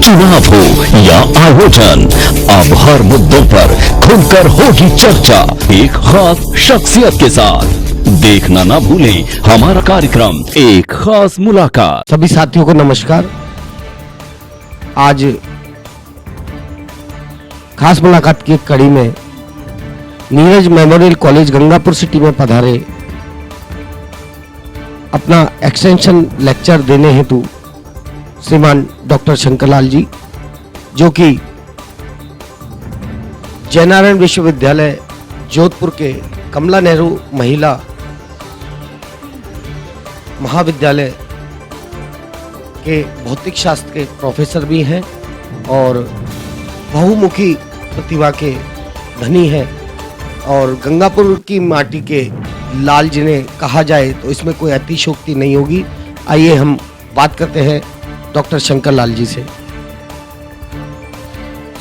चुनाव हो या आयोजन, अब हर मुद्दों पर खुलकर होगी चर्चा एक खास शख्सियत के साथ। देखना ना भूलें हमारा कार्यक्रम एक खास मुलाकात। सभी साथियों को नमस्कार। आज खास मुलाकात की एक कड़ी में Neeraj memorial college Gangapur city में पधारे अपना एक्सटेंशन लेक्चर देने हेतु श्रीमान डॉक्टर शंकरलाल जी, जो कि जयनारायण विश्वविद्यालय जोधपुर के कमला नेहरू महिला महाविद्यालय के भौतिक शास्त्र के प्रोफेसर भी हैं और बहुमुखी प्रतिभा के धनी हैं और गंगापुर की माटी के लाल जिन्हें कहा जाए तो इसमें कोई अतिशयोक्ति नहीं होगी। आइए हम बात करते हैं डॉक्टर शंकरलाल जी से।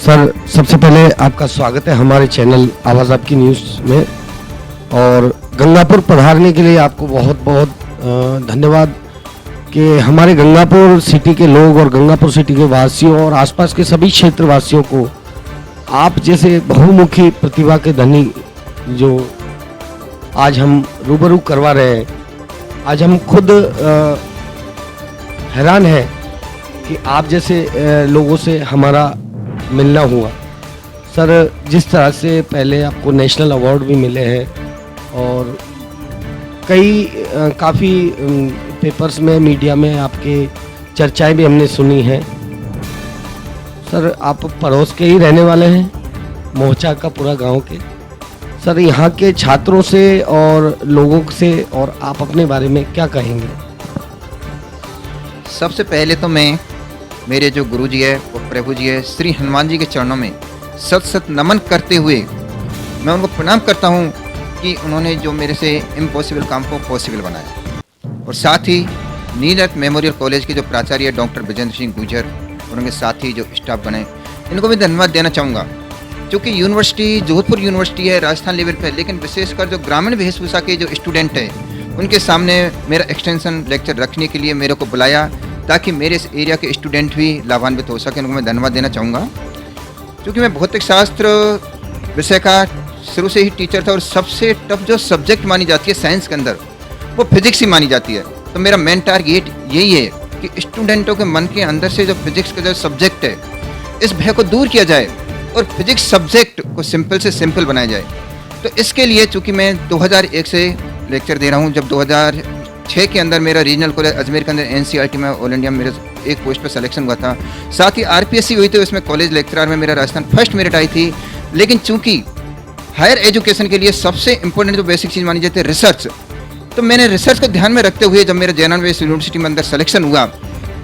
सर, सबसे पहले आपका स्वागत है हमारे चैनल आवाज़ आपकी न्यूज़ में और गंगापुर पधारने के लिए आपको बहुत बहुत धन्यवाद कि हमारे गंगापुर सिटी के लोग और गंगापुर सिटी के वासियों और आसपास के सभी क्षेत्र वासियों को आप जैसे बहुमुखी प्रतिभा के धनी जो आज हम रूबरू करवा रहे हैं। आज हम खुद हैरान हैं कि आप जैसे लोगों से हमारा मिलना हुआ। सर, जिस तरह से पहले आपको नेशनल अवार्ड भी मिले हैं और कई काफ़ी पेपर्स में मीडिया में आपके चर्चाएं भी हमने सुनी हैं। सर, आप पड़ोस के ही रहने वाले हैं, मोहचा का पूरा गांव के। सर, यहाँ के छात्रों से और लोगों से और आप अपने बारे में क्या कहेंगे? सबसे पहले तो मैं मेरे जो गुरुजी है और प्रभु जी है श्री हनुमान जी के चरणों में सत सत नमन करते हुए मैं उनको प्रणाम करता हूँ कि उन्होंने जो मेरे से इम्पॉसिबल काम को पॉसिबल बनाया। और साथ ही नीरज मेमोरियल कॉलेज के जो प्राचार्य डॉक्टर विजेंद्र सिंह गुर्जर और उनके साथ ही जो स्टाफ बने, इनको भी धन्यवाद देना चाहूँगा। क्योंकि यूनिवर्सिटी जोधपुर यूनिवर्सिटी है राजस्थान लेवल पर, लेकिन विशेषकर जो ग्रामीण वेशभूषा के जो स्टूडेंट हैं उनके सामने मेरा एक्सटेंशन लेक्चर रखने के लिए मेरे को बुलाया ताकि मेरे इस एरिया के स्टूडेंट भी लाभान्वित हो सके। उनको मैं धन्यवाद देना चाहूँगा। क्योंकि मैं भौतिक शास्त्र विषय का शुरू से ही टीचर था और सबसे टफ जो सब्जेक्ट मानी जाती है साइंस के अंदर वो फिजिक्स ही मानी जाती है। तो मेरा मेन टारगेट यही है कि स्टूडेंटों के मन के अंदर से जो फिजिक्स का जो सब्जेक्ट है इस भय को दूर किया जाए और फिजिक्स सब्जेक्ट को सिंपल से सिंपल बनाया जाए। तो इसके लिए चूँकि मैं 2001 से लेक्चर दे रहा हूँ, जब 2006 के अंदर मेरा रीजनल कॉलेज अजमेर के अंदर NCERT में ऑल इंडिया में मेरे एक पोस्ट पर सिलेक्शन हुआ था। साथ ही RPSC हुई थी, उसमें कॉलेज लेक्चरर में मेरा राजस्थान फर्स्ट मेरिट आई थी। लेकिन चूंकि हायर एजुकेशन के लिए सबसे इंपॉर्टेंट जो बेसिक चीज़ मानी जाती है रिसर्च, तो मैंने रिसर्च को ध्यान में रखते हुए जब मेरा जयनारायण यूनिवर्सिटी में अंदर सिलेक्शन हुआ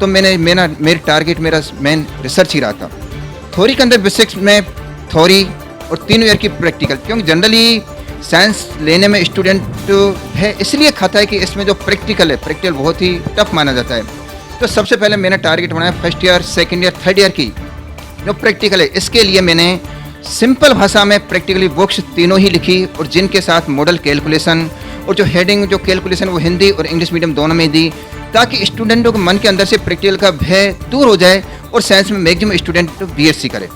तो मेरा टारगेट मेरा मेन रिसर्च ही रहा था। थ्योरी के अंदर बेसिक्स में थ्योरी और 3 ईयर की प्रैक्टिकल, क्योंकि जनरली साइंस लेने में स्टूडेंट है इसलिए खाता है कि इसमें जो प्रैक्टिकल है प्रैक्टिकल बहुत ही टफ माना जाता है। तो सबसे पहले मैंने टारगेट बनाया first year, second year, third year की जो प्रैक्टिकल है। इसके लिए मैंने सिंपल भाषा में प्रैक्टिकली बुक्स तीनों ही लिखी और जिनके साथ मॉडल कैलकुलेशन और जो हेडिंग जो कैलकुलेशन वो हिंदी और इंग्लिश मीडियम दोनों में दी, ताकि स्टूडेंटों के मन के अंदर से प्रैक्टिकल का भय दूर हो जाए और साइंस में मैक्सिमम स्टूडेंट BSc करे।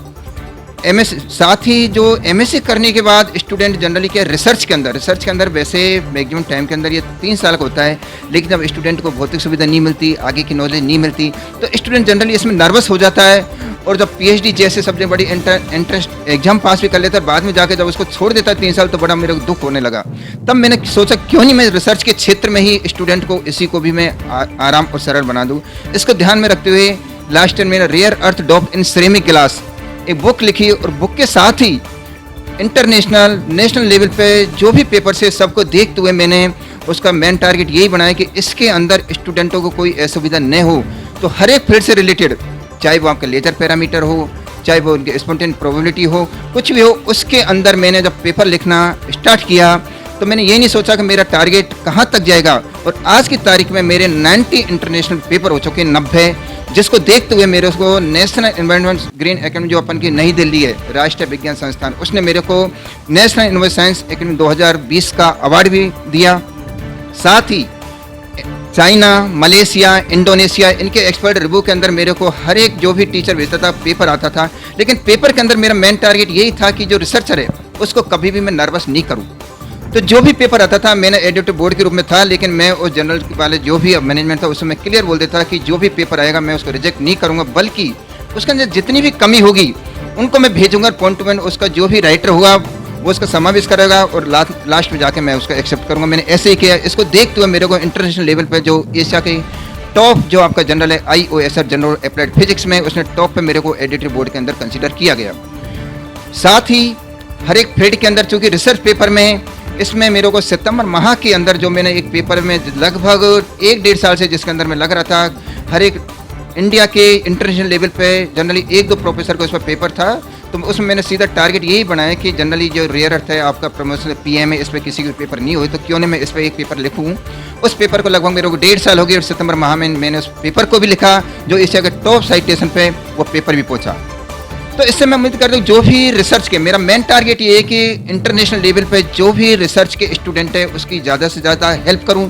साथ ही जो MSc करने के बाद स्टूडेंट जनरली क्या रिसर्च के अंदर वैसे मैक्सिमम टाइम के अंदर ये 3 साल का होता है, लेकिन जब स्टूडेंट को भौतिक सुविधा नहीं मिलती, आगे की नॉलेज नहीं मिलती, तो स्टूडेंट जनरली इसमें नर्वस हो जाता है और जब PhD जैसे सब्जेक्ट बड़ी इंटरेस्ट एग्जाम पास भी कर लेता है, बाद में जाकर जब उसको छोड़ देता है 3 साल, तो बड़ा मेरे को दुख होने लगा। तब मैंने सोचा क्यों नहीं मैं रिसर्च के क्षेत्र में ही स्टूडेंट को इसी को भी मैं आराम और सरल बना दूँ। इसको ध्यान में रखते हुए लास्ट ईयर मैंने रेयर अर्थ डॉप्ड इन सिरेमिक ग्लास एक बुक लिखी और बुक के साथ ही इंटरनेशनल नेशनल लेवल पे जो भी पेपर से सबको देखते हुए मैंने उसका मेन टारगेट यही बनाया कि इसके अंदर स्टूडेंटों को कोई असुविधा न हो। तो हर एक फील्ड से रिलेटेड, चाहे वो आपका लेजर पैरामीटर हो, चाहे वो उनके स्पॉन्टेनियस प्रोबेबिलिटी हो, कुछ भी हो, उसके अंदर मैंने जब पेपर लिखना स्टार्ट किया तो मैंने ये नहीं सोचा कि मेरा टारगेट कहाँ तक जाएगा। और आज की तारीख में मेरे 90 इंटरनेशनल पेपर हो चुके हैं, 90, जिसको देखते हुए मेरे को नेशनल एनवायरनमेंट ग्रीन एकेडमी जो अपन की नई दिल्ली है राष्ट्रीय विज्ञान संस्थान, उसने मेरे को नेशनल इनोवेशन साइंस एकेडमी 2020 का अवार्ड भी दिया। साथ ही चाइना, मलेशिया, इंडोनेशिया, इनके एक्सपर्ट रिव्यू के अंदर मेरे को हर एक जो भी टीचर भेजता था पेपर आता था, लेकिन पेपर के अंदर मेरा मेन टारगेट यही था कि जो रिसर्चर है उसको कभी भी मैं नर्वस नहीं करूं। तो जो भी पेपर आता था, मैंने एडिटर बोर्ड के रूप में था, लेकिन मैं उस जनरल वाले जो भी मैनेजमेंट था उसमें क्लियर बोल देता कि जो भी पेपर आएगा मैं उसको रिजेक्ट नहीं करूंगा, बल्कि उसके अंदर जितनी भी कमी होगी उनको मैं भेजूंगा, पॉइंट टू पॉइंट उसका जो भी राइटर होगा वो उसका समावेश करेगा और लास्ट में जाके मैं उसको एक्सेप्ट करूंगा। मैंने ऐसे ही किया। इसको देखते हुए मेरे को इंटरनेशनल लेवल पे जो एशिया के टॉप जो आपका जनरल है IOSR जनरल अप्लाइड फिजिक्स में, उसने टॉप पे मेरे को एडिटर बोर्ड के अंदर कंसीडर किया गया। साथ ही हर एक फील्ड के अंदर चूँकि रिसर्च पेपर में इसमें मेरे को सितंबर माह के अंदर जो मैंने एक पेपर में लगभग 1-1.5 साल से जिसके अंदर मैं लग रहा था, हर एक इंडिया के इंटरनेशनल लेवल पे जनरली 1-2 प्रोफेसर को इस पर पेपर था, तो उसमें मैंने सीधा टारगेट यही बनाया कि जनरली जो रेयर अर्थ है आपका प्रमोशन PM है, इस पर किसी को पेपर नहीं हुई, तो क्यों नहीं मैं इस पर एक पेपर लिखूँ। उस पेपर को लगभग मेरे को 1.5 साल हो गए और सितंबर माह में मैंने उस पेपर को भी लिखा जो एशिया के टॉप साइटेशन पे वो पेपर भी पहुँचा। तो इससे मैं उम्मीद करता हूँ जो भी रिसर्च के, मेरा मेन टारगेट ये है कि इंटरनेशनल लेवल पे जो भी रिसर्च के स्टूडेंट है उसकी ज़्यादा से ज़्यादा हेल्प करूँ,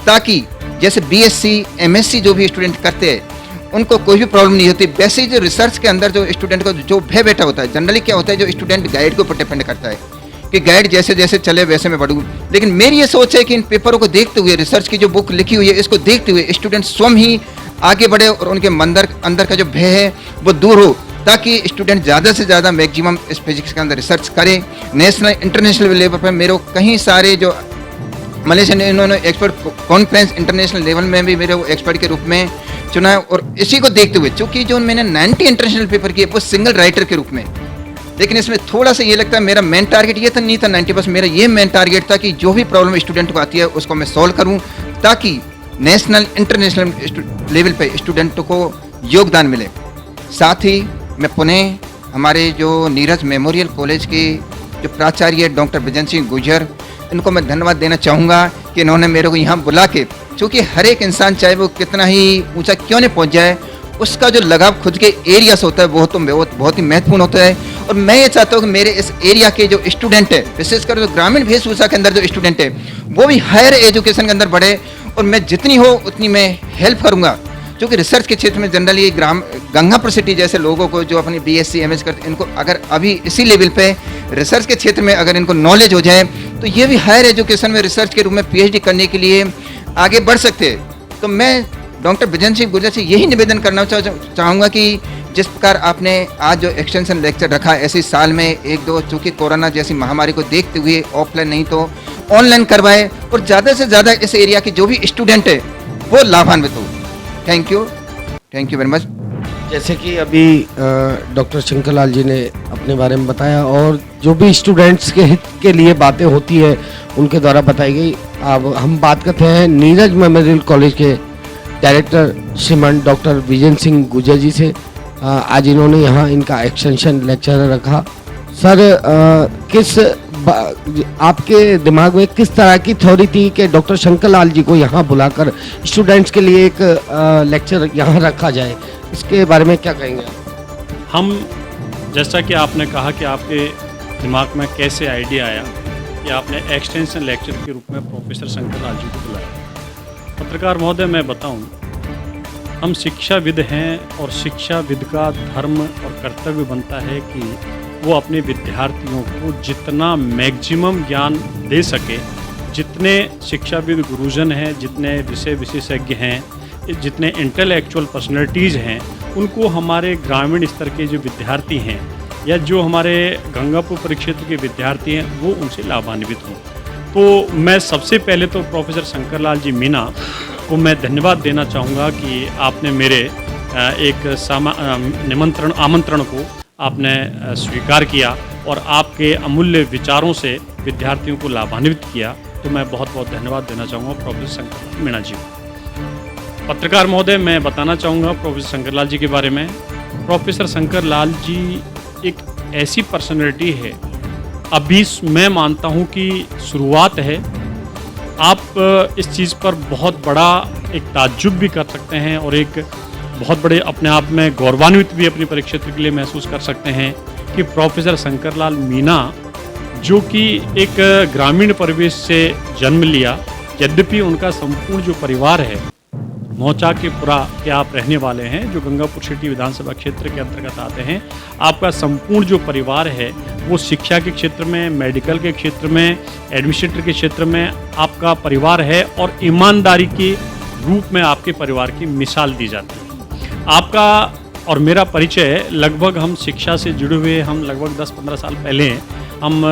ताकि जैसे BSc MSc जो भी स्टूडेंट करते हैं उनको कोई भी प्रॉब्लम नहीं होती। वैसे ही जो रिसर्च के अंदर जो स्टूडेंट को जो भय बैठा होता है, जनरली क्या होता है जो स्टूडेंट गाइड के ऊपर डिपेंड करता है कि गाइड जैसे जैसे चले वैसे मैं बढ़ूँ, लेकिन मेरी ये सोच है कि इन पेपरों को देखते हुए, रिसर्च की जो बुक लिखी हुई है इसको देखते हुए स्टूडेंट स्वयं ही आगे बढ़े और उनके अंदर का जो भय है वो दूर हो, ताकि स्टूडेंट ज़्यादा से ज़्यादा मैक्सिमम इस फिजिक्स के अंदर रिसर्च करें। नेशनल इंटरनेशनल लेवल पर मेरे को कई सारे जो मलेशियन इन्होंने एक्सपर्ट कॉन्फ्रेंस इंटरनेशनल लेवल में भी मेरे को एक्सपर्ट के रूप में चुना है। और इसी को देखते हुए चूँकि जो मैंने 90 इंटरनेशनल पेपर किए वो सिंगल राइटर के रूप में, लेकिन इसमें थोड़ा सा ये लगता है मेरा मेन टारगेट ये था नहीं था 90%, मेरा ये मेन टारगेट था कि जो भी प्रॉब्लम स्टूडेंट को आती है उसको मैं सॉल्व करूँ, ताकि नेशनल इंटरनेशनल लेवल पे स्टूडेंटों को योगदान मिले। साथ ही मैं पुणे हमारे जो नीरज मेमोरियल कॉलेज के जो प्राचार्य डॉक्टर विजन सिंह गुर्जर, इनको मैं धन्यवाद देना चाहूँगा कि इन्होंने मेरे को यहाँ बुला के, चूँकि हर एक इंसान चाहे वो कितना ही ऊंचा क्यों नहीं पहुँच जाए, उसका जो लगाव खुद के एरिया से होता है वो तो बहुत ही महत्वपूर्ण होता है। और मैं ये चाहता हूँ कि मेरे इस एरिया के जो स्टूडेंट है, विशेषकर जो ग्रामीण वेशभूषा के अंदर जो स्टूडेंट है, वो भी हायर एजुकेशन के अंदर बढ़े और मैं जितनी हो उतनी मैं हेल्प करूँगा। क्योंकि रिसर्च के क्षेत्र में जनरली गंगापुर सिटी जैसे लोगों को जो अपनी BSc MS करते, इनको अगर अभी इसी लेवल पे रिसर्च के क्षेत्र में अगर इनको नॉलेज हो जाए तो ये भी हायर एजुकेशन में रिसर्च के रूप में PhD करने के लिए आगे बढ़ सकते हैं। तो मैं डॉक्टर विजन सिंह गुर्जर से यही निवेदन करना चाहूँगा कि जिस प्रकार आपने आज जो एक्सटेंशन लेक्चर रखा, ऐसे साल में 1-2 चूँकि कोरोना जैसी महामारी को देखते हुए ऑफलाइन नहीं तो ऑनलाइन करवाए और ज़्यादा से ज़्यादा इस एरिया के जो भी स्टूडेंट है वो लाभान्वित हो। Thank you very much. जैसे कि अभी डॉक्टर शंकर लाल जी ने अपने बारे में बताया और जो भी स्टूडेंट्स के हित के लिए बातें होती है उनके द्वारा बताई गई। अब हम बात करते हैं नीरज मेमोरियल कॉलेज के डायरेक्टर श्रीमान डॉक्टर विजन सिंह गुर्जर जी से। आज इन्होंने यहाँ इनका एक्सटेंशन लेक्चर रखा। सर, आपके दिमाग में किस तरह की थ्योरी थी कि डॉक्टर शंकर लाल जी को यहाँ बुलाकर स्टूडेंट्स के लिए एक लेक्चर यहाँ रखा जाए, इसके बारे में क्या कहेंगे? हम, जैसा कि आपने कहा कि आपके दिमाग में कैसे आइडिया आया कि आपने एक्सटेंशन लेक्चर के रूप में प्रोफेसर शंकर लाल जी को बुलाया। पत्रकार महोदय, मैं बताऊं, हम शिक्षाविद हैं और शिक्षाविद का धर्म और कर्तव्य बनता है कि वो अपने विद्यार्थियों को जितना मैक्सिमम ज्ञान दे सके। जितने शिक्षाविद गुरुजन हैं, जितने विषय विशेषज्ञ हैं, जितने इंटेलेक्चुअल पर्सनैलिटीज़ हैं, उनको हमारे ग्रामीण स्तर के जो विद्यार्थी हैं या जो हमारे गंगापुर परिक्षेत्र के विद्यार्थी हैं वो उनसे लाभान्वित हों। तो मैं सबसे पहले तो प्रोफेसर शंकर लाल जी मीना को मैं धन्यवाद देना चाहूँगा कि आपने मेरे एक आमंत्रण को आपने स्वीकार किया और आपके अमूल्य विचारों से विद्यार्थियों को लाभान्वित किया। तो मैं बहुत बहुत धन्यवाद देना चाहूँगा प्रोफेसर शंकर मीना जी को। पत्रकार महोदय, मैं बताना चाहूँगा प्रोफेसर शंकर लाल जी के बारे में। प्रोफेसर शंकर लाल जी एक ऐसी पर्सनैलिटी है, अभी मैं मानता हूँ कि शुरुआत है। आप इस चीज़ पर बहुत बड़ा एक ताज्जुब भी कर सकते हैं और एक बहुत बड़े अपने आप में गौरवान्वित भी अपने परिक्षेत्र के लिए महसूस कर सकते हैं कि प्रोफेसर शंकर लाल मीना, जो कि एक ग्रामीण परिवेश से जन्म लिया यद्यपि उनका संपूर्ण जो परिवार है मोचा के पुरा के आप रहने वाले हैं, जो गंगापुर सिटी विधानसभा क्षेत्र के अंतर्गत आते हैं, आपका संपूर्ण जो परिवार है वो शिक्षा के क्षेत्र में, मेडिकल के क्षेत्र में, एडमिनिस्ट्रेटर के क्षेत्र में आपका परिवार है और ईमानदारी के रूप में आपके परिवार की मिसाल दी जाती है। आपका और मेरा परिचय लगभग हम शिक्षा से जुड़े हुए हम लगभग 10-15 साल पहले हम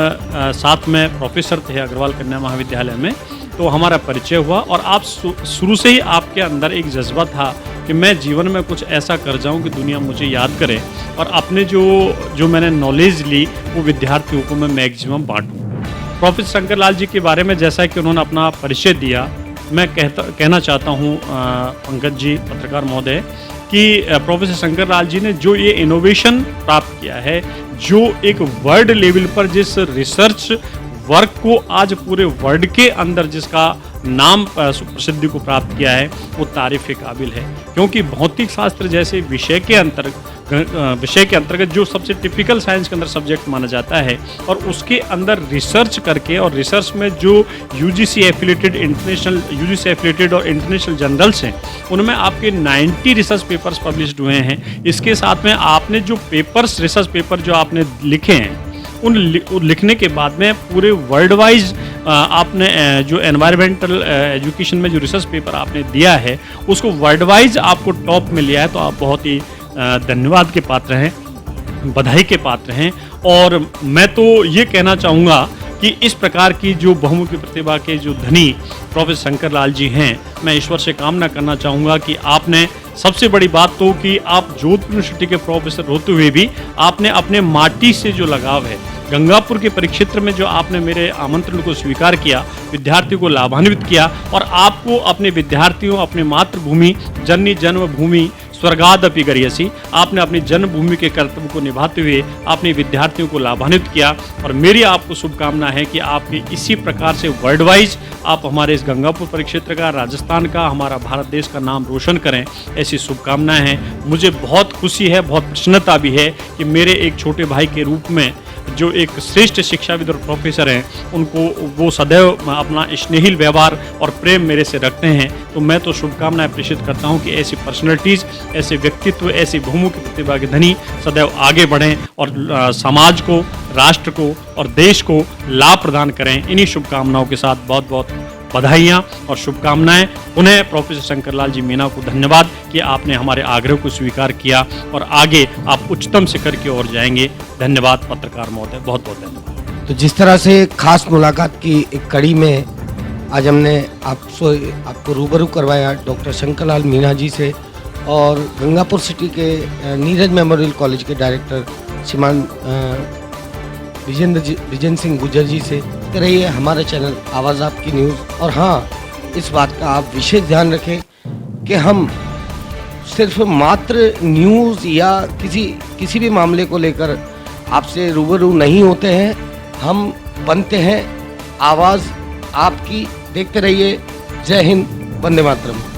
साथ में प्रोफेसर थे अग्रवाल कन्या महाविद्यालय में, तो हमारा परिचय हुआ और आप शुरू से ही आपके अंदर एक जज्बा था कि मैं जीवन में कुछ ऐसा कर जाऊं कि दुनिया मुझे याद करे और अपने जो मैंने नॉलेज ली वो विद्यार्थियों को मैं मैक्सिमम बांटूं। प्रोफेसर शंकर लाल जी के बारे में जैसा कि उन्होंने अपना परिचय दिया, मैं कहना चाहता हूं पंकज जी, पत्रकार महोदय, कि प्रोफेसर शंकर लाल जी ने जो ये इनोवेशन प्राप्त किया है, जो एक वर्ल्ड लेवल पर जिस रिसर्च वर्क को आज पूरे वर्ल्ड के अंदर जिसका नाम प्रसिद्धि को प्राप्त किया है, वो तारीफ के काबिल है। क्योंकि भौतिक शास्त्र जैसे विषय के अंतर्गत जो सबसे टिपिकल साइंस के अंदर सब्जेक्ट माना जाता है और उसके अंदर रिसर्च करके और रिसर्च में जो यूजीसी एफिलिएटेड और इंटरनेशनल जर्नल्स हैं, उनमें आपके 90 रिसर्च पेपर्स पब्लिश्ड हुए हैं। इसके साथ में आपने जो रिसर्च पेपर जो आपने लिखे हैं, उन लिखने के बाद में पूरे वर्ल्ड वाइज आपने जो एनवायरमेंटल एजुकेशन में जो रिसर्च पेपर आपने दिया है उसको वर्ल्ड वाइज आपको टॉप में लिया है, तो आप बहुत ही धन्यवाद के पात्र हैं, बधाई के पात्र हैं। और मैं तो ये कहना चाहूँगा कि इस प्रकार की जो बहुमुखी प्रतिभा के जो धनी प्रोफेसर शंकर लाल जी हैं, मैं ईश्वर से कामना करना चाहूँगा कि आपने सबसे बड़ी बात तो कि आप जोधपुर यूनिवर्सिटी के प्रोफेसर होते हुए भी आपने अपने माटी से जो लगाव है, गंगापुर के परिक्षेत्र में जो आपने मेरे आमंत्रण को स्वीकार किया, विद्यार्थियों को लाभान्वित किया और आपको अपने विद्यार्थियों, अपने मातृभूमि जननी जन्मभूमि स्वर्गादपि गरीयसी, आपने अपनी जन्मभूमि के कर्तव्य को निभाते हुए अपने विद्यार्थियों को लाभान्वित किया। और मेरी आपको शुभकामना है कि आपके इसी प्रकार से वर्ल्ड वाइज आप हमारे इस गंगापुर परिक्षेत्र का, राजस्थान का, हमारा भारत देश का नाम रोशन करें, ऐसी शुभकामनाएं हैं। मुझे बहुत खुशी है, बहुत प्रसन्नता भी है कि मेरे एक छोटे भाई के रूप में जो एक श्रेष्ठ शिक्षाविद और प्रोफेसर हैं, उनको वो सदैव अपना स्नेहिल व्यवहार और प्रेम मेरे से रखते हैं। तो मैं तो शुभकामनाएं प्रेषित करता हूं कि ऐसी पर्सनैलिटीज़, ऐसे व्यक्तित्व, ऐसी बहुमुखी प्रतिभा के धनी सदैव आगे बढ़ें और समाज को, राष्ट्र को और देश को लाभ प्रदान करें। इन्हीं शुभकामनाओं के साथ बहुत बहुत बधाइयाँ और शुभकामनाएं। पुनः प्रोफेसर शंकर लाल जी मीना को धन्यवाद कि आपने हमारे आग्रह को स्वीकार किया और आगे आप उच्चतम शिखर की ओर जाएंगे। धन्यवाद पत्रकार महोदय, बहुत बहुत धन्यवाद। तो जिस तरह से खास मुलाकात की एक कड़ी में आज हमने आपको रूबरू करवाया डॉक्टर शंकर लाल मीना जी से और गंगापुर सिटी के नीरज मेमोरियल कॉलेज के डायरेक्टर श्रीमान विजेंद्र सिंह गुर्जर जी से। रहिए हमारे चैनल आवाज़ आपकी न्यूज़। और हाँ, इस बात का आप विशेष ध्यान रखें कि हम सिर्फ मात्र न्यूज़ या किसी भी मामले को लेकर आपसे रूबरू नहीं होते हैं, हम बनते हैं आवाज़ आपकी। देखते रहिए। जय हिंद, वंदे मातरम।